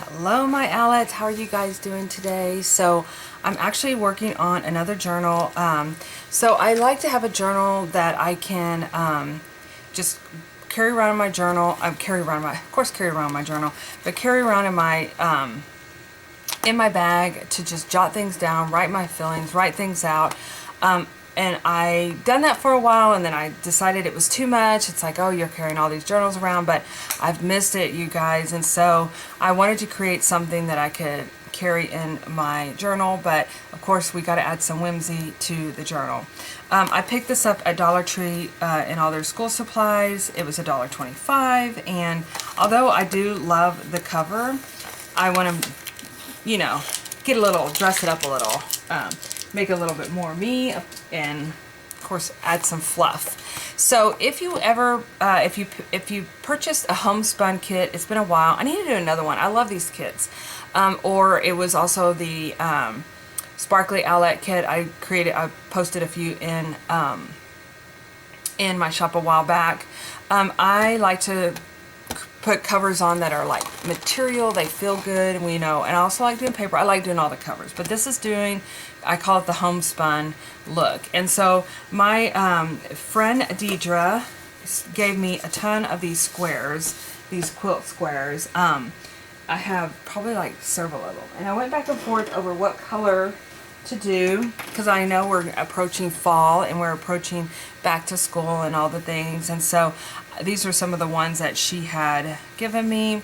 Hello my Owlettes, how are you guys doing today? So I'm actually working on another journal. So I like to have a journal that I can just carry around in my journal. Carry around my journal, but carry around in my bag to just jot things down, write my feelings, write things out. And I done that for a while, and then I decided it was too much. It's like, oh, you're carrying all these journals around, but I've missed it, you guys. And so I wanted to create something that I could carry in my journal, but of course we got to add some whimsy to the journal. I picked this up at Dollar Tree in all their school supplies. It was $1.25, and although I do love the cover, I want to, you know, dress it up a little, make it a little bit more me, and of course add some fluff. So if you ever, if you purchased a homespun kit, it's been a while. I need to do another one. I love these kits. Or it was also the sparkly owlet kit. I posted a few in my shop a while back. I like to put covers on that are like material, they feel good, and and I also like doing paper. I like doing all the covers, but this is doing, I call it the homespun look. And so my friend Deidre gave me a ton of these squares, these quilt squares. I have probably like several of them, and I went back and forth over what color to do, because I know we're approaching fall and we're approaching back to school and all the things. And so these are some of the ones that she had given me,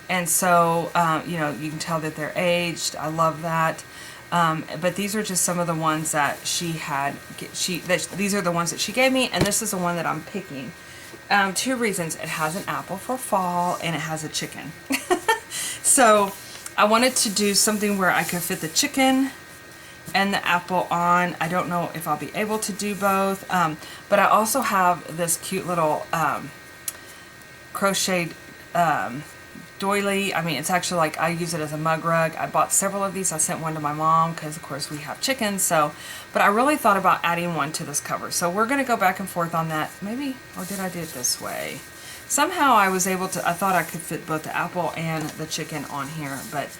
and so you know, you can tell that they're aged. I love that. But these are just some of the ones that these are the ones that she gave me, and this is the one that I'm picking. Two reasons: it has an apple for fall, and it has a chicken. So I wanted to do something where I could fit the chicken and the apple on. I don't know if I'll be able to do both, but I also have this cute little crocheted doily. I mean, it's actually like, I use it as a mug rug. I bought several of these. I sent one to my mom because of course we have chickens. So, but I really thought about adding one to this cover. So we're going to go back and forth on that. Maybe, or did I do it this way? Somehow I was able to, I thought I could fit both the apple and the chicken on here, but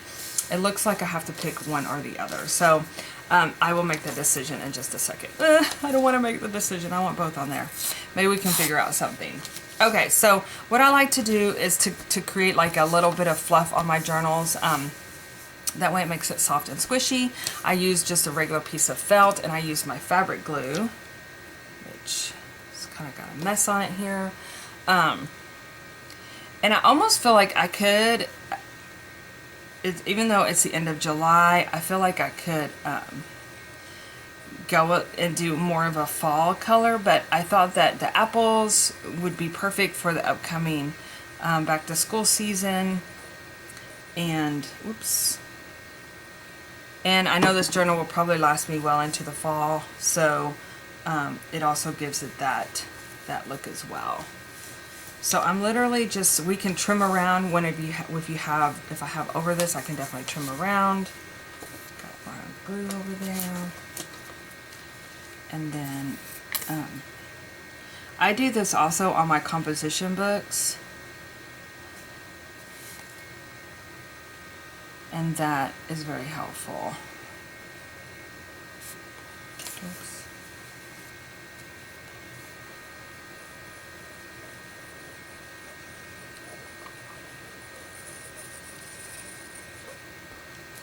it looks like I have to pick one or the other. So I will make the decision in just a second. I don't want to make the decision. I want both on there. Maybe we can figure out something. Okay, so what I like to do is to create like a little bit of fluff on my journals. That way it makes it soft and squishy. I use just a regular piece of felt, and I use my fabric glue, which has kind of got a mess on it here. And I almost feel like I could, even though it's the end of July, I feel like I could go and do more of a fall color, but I thought that the apples would be perfect for the upcoming back to school season. And whoops, and I know this journal will probably last me well into the fall, so it also gives it that look as well. So I'm literally just, we can trim around whenever if I have over this, I can definitely trim around. Got my glue over there. And then I do this also on my composition books, and that is very helpful. Oops.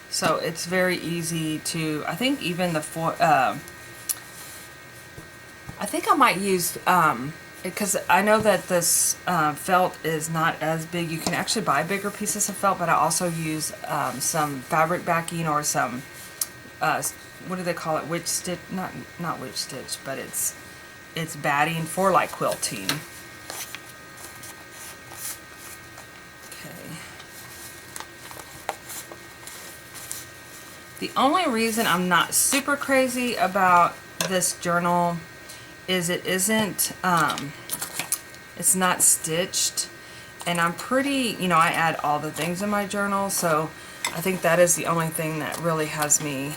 So it's very easy to, I think even I think I might use, because I know that this felt is not as big. You can actually buy bigger pieces of felt, but I also use some fabric backing, or some, what do they call it? Witch stitch, not witch stitch, but it's batting for like quilting. Okay. The only reason I'm not super crazy about this journal is it isn't, it's not stitched, and I'm pretty, you know, I add all the things in my journal, so I think that is the only thing that really has me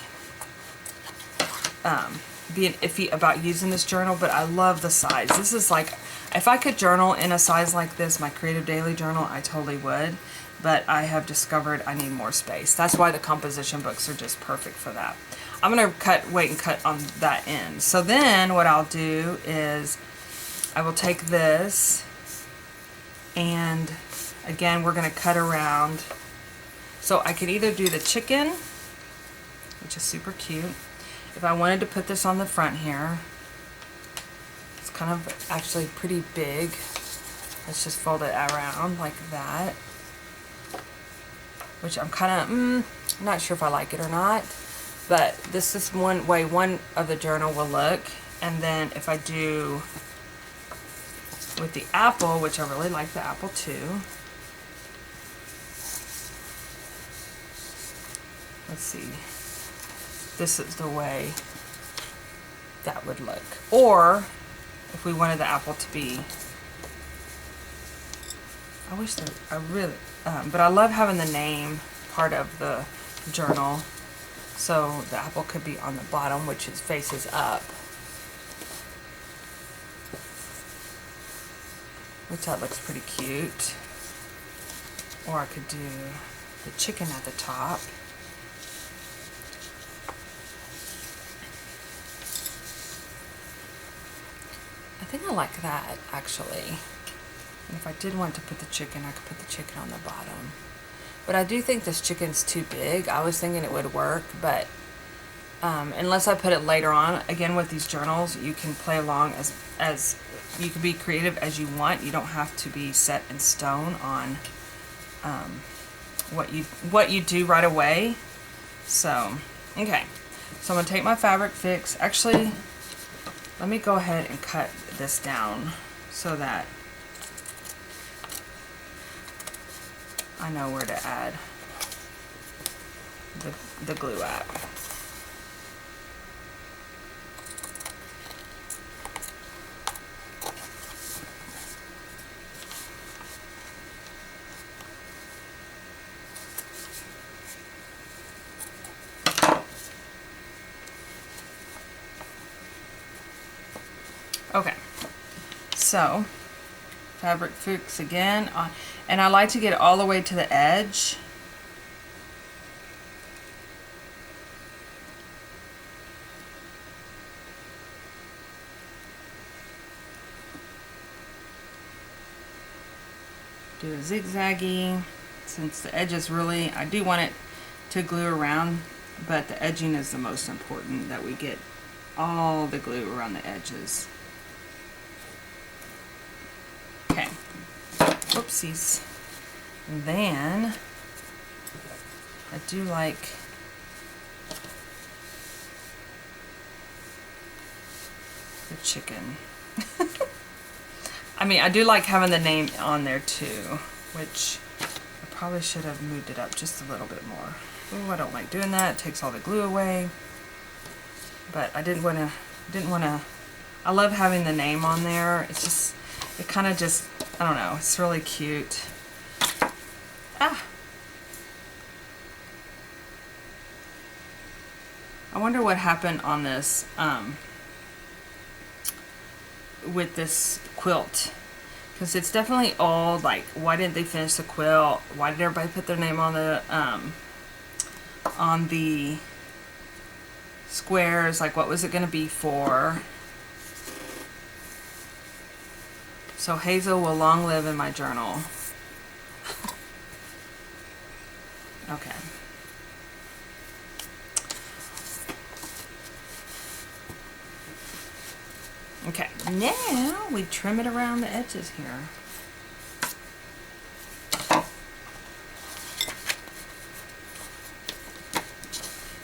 being iffy about using this journal. But I love the size. This is like, if I could journal in a size like this, my Creative Daily journal, I totally would. but I have discovered I need more space. That's why the composition books are just perfect for that. I'm going to wait and cut on that end. So then what I'll do is I will take this, and again, we're going to cut around. So I could either do the chicken, which is super cute. If I wanted to put this on the front here, it's kind of actually pretty big. Let's just fold it around like that, which I'm kind of not sure if I like it or not, but this is one way one of the journal will look. And then if I do with the apple, which I really like the apple too. Let's see. This is the way that would look. Or if we wanted the apple to be, I wish that I really, but I love having the name part of the journal. So the apple could be on the bottom, which is faces up. Which that looks pretty cute. Or I could do the chicken at the top. I think I like that, actually. And if I did want to put the chicken, I could put the chicken on the bottom. But I do think this chicken's too big. I was thinking it would work, but unless I put it later on, again, with these journals, you can play along as you can be creative as you want. You don't have to be set in stone on what you do right away. So, okay. So I'm going to take my fabric fix. Actually, let me go ahead and cut this down so that I know where to add the glue at. Okay, so fabric fix again, and I like to get all the way to the edge. Do a zigzaggy, since the edge is really, I do want it to glue around, but the edging is the most important, that we get all the glue around the edges. Okay, whoopsies. And then I do like the chicken. I mean, I do like having the name on there too, which I probably should have moved it up just a little bit more. Oh, I don't like doing that. It takes all the glue away. But I didn't want to, I love having the name on there. It's just, it kind of just, I don't know, it's really cute. Ah! I wonder what happened on this, with this quilt. Because it's definitely old, like, why didn't they finish the quilt? Why did everybody put their name on the squares? Like, what was it going to be for? So Hazel will long live in my journal. Okay. Okay, now we trim it around the edges here.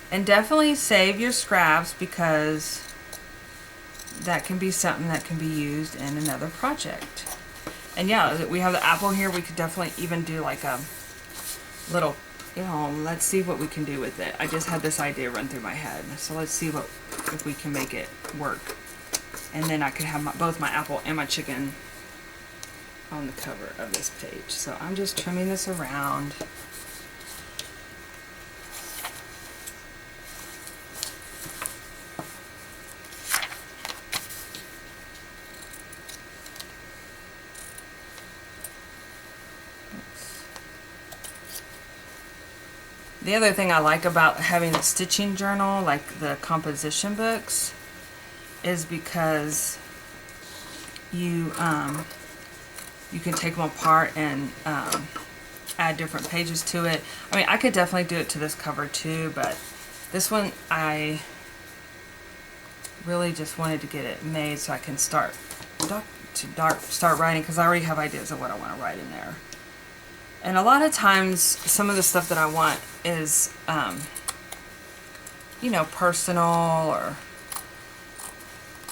And definitely save your scraps, because that can be something that can be used in another project. And yeah, we have the apple here. We could definitely even do like a little, you know, let's see what we can do with it. I just had this idea run through my head. So let's see if we can make it work. And then I could have both my apple and my chicken on the cover of this page. So I'm just trimming this around. The other thing I like about having a stitching journal, like the composition books, is because you you can take them apart and add different pages to it. I mean, I could definitely do it to this cover too, but this one I really just wanted to get it made so I can start writing, because I already have ideas of what I want to write in there. And a lot of times, some of the stuff that I want is, you know, personal,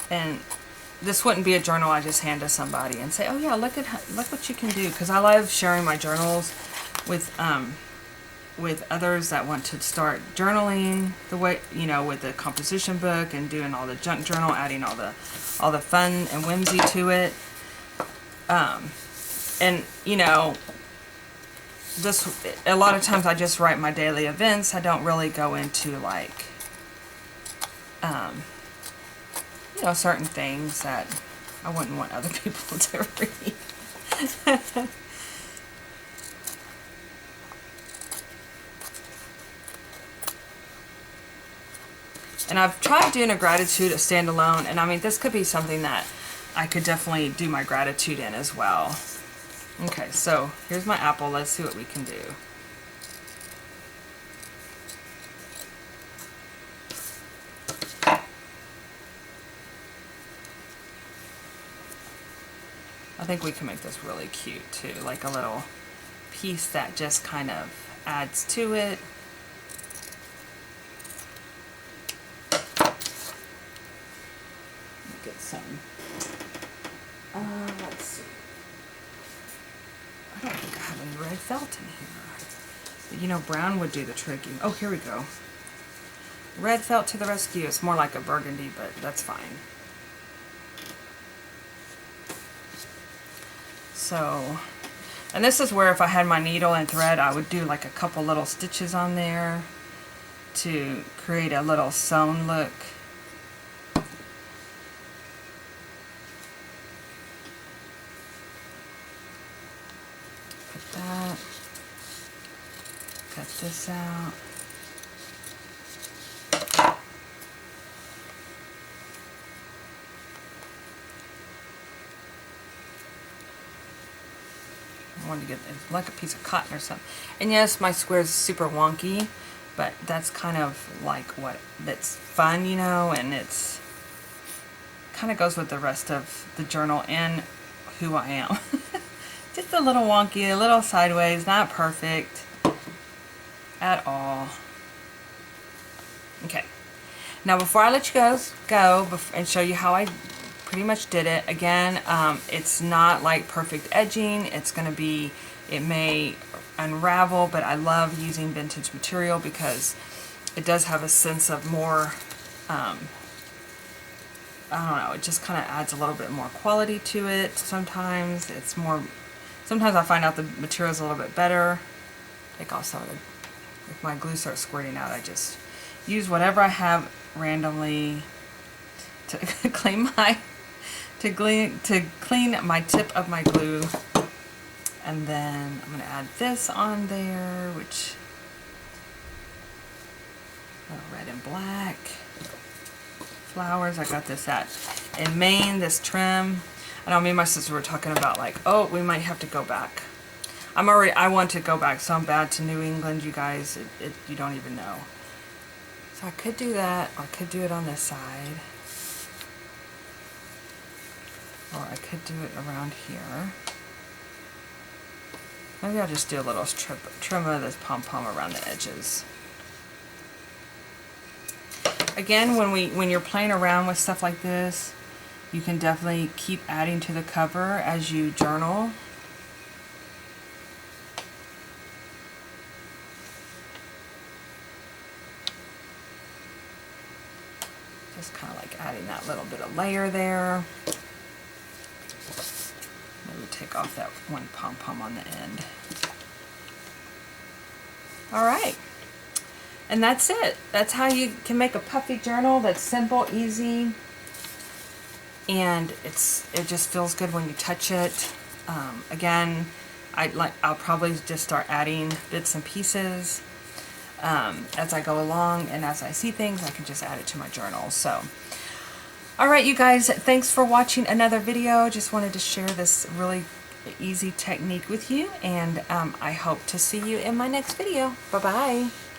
and this wouldn't be a journal I just hand to somebody and say, oh yeah, look what you can do. Because I love sharing my journals with others that want to start journaling the way, you know, with the composition book and doing all the junk journal, adding all the fun and whimsy to it. And you know, a lot of times I just write my daily events. I don't really go into like, you know, certain things that I wouldn't want other people to read. And I've tried doing a gratitude, a standalone, and I mean, this could be something that I could definitely do my gratitude in as well. Okay, so here's my apple. Let's see what we can do. I think we can make this really cute too, like a little piece that just kind of adds to it. Get some, let's see. I don't think I have any red felt in here. But, you know, brown would do the trick. Oh, here we go. Red felt to the rescue. It's more like a burgundy, but that's fine. So, and this is where if I had my needle and thread, I would do like a couple little stitches on there to create a little sewn look. Put that. Cut this out. I wanted to get like a piece of cotton or something. And yes, my square is super wonky, but that's kind of like that's fun, you know, and it's kind of goes with the rest of the journal and who I am. Just a little wonky, a little sideways, not perfect at all. Okay. Now before I let you guys go and show you how I pretty much did it, again, it's not like perfect edging. It's going to be, it may unravel, but I love using vintage material because it does have a sense of more, I don't know, it just kind of adds a little bit more quality to it. Sometimes it's more, sometimes I find out the material is a little bit better. Take off some of the, if my glue starts squirting out, I just use whatever I have randomly to clean my, to clean my tip of my glue. And then I'm going to add this on there, which, red and black. Flowers, I got this in Maine, this trim. I know me and my sister were talking about like, oh, we might have to go back. I want to go back, so I'm bad to New England, you guys, you don't even know. So I could do that, or I could do it on this side. Or I could do it around here. Maybe I'll just do a little trim of this pom-pom around the edges. Again, when you're playing around with stuff like this, you can definitely keep adding to the cover as you journal. Just kind of like adding that little bit of layer there. Maybe take off that one pom-pom on the end. All right. And that's it. That's how you can make a puffy journal that's simple, easy, and it just feels good when you touch it. Again, I'll probably just start adding bits and pieces. as I go along, and as I see things, I can just add it to my journal. So, all right, you guys, thanks for watching another video. Just wanted to share this really easy technique with you, and I hope to see you in my next video. Bye-bye.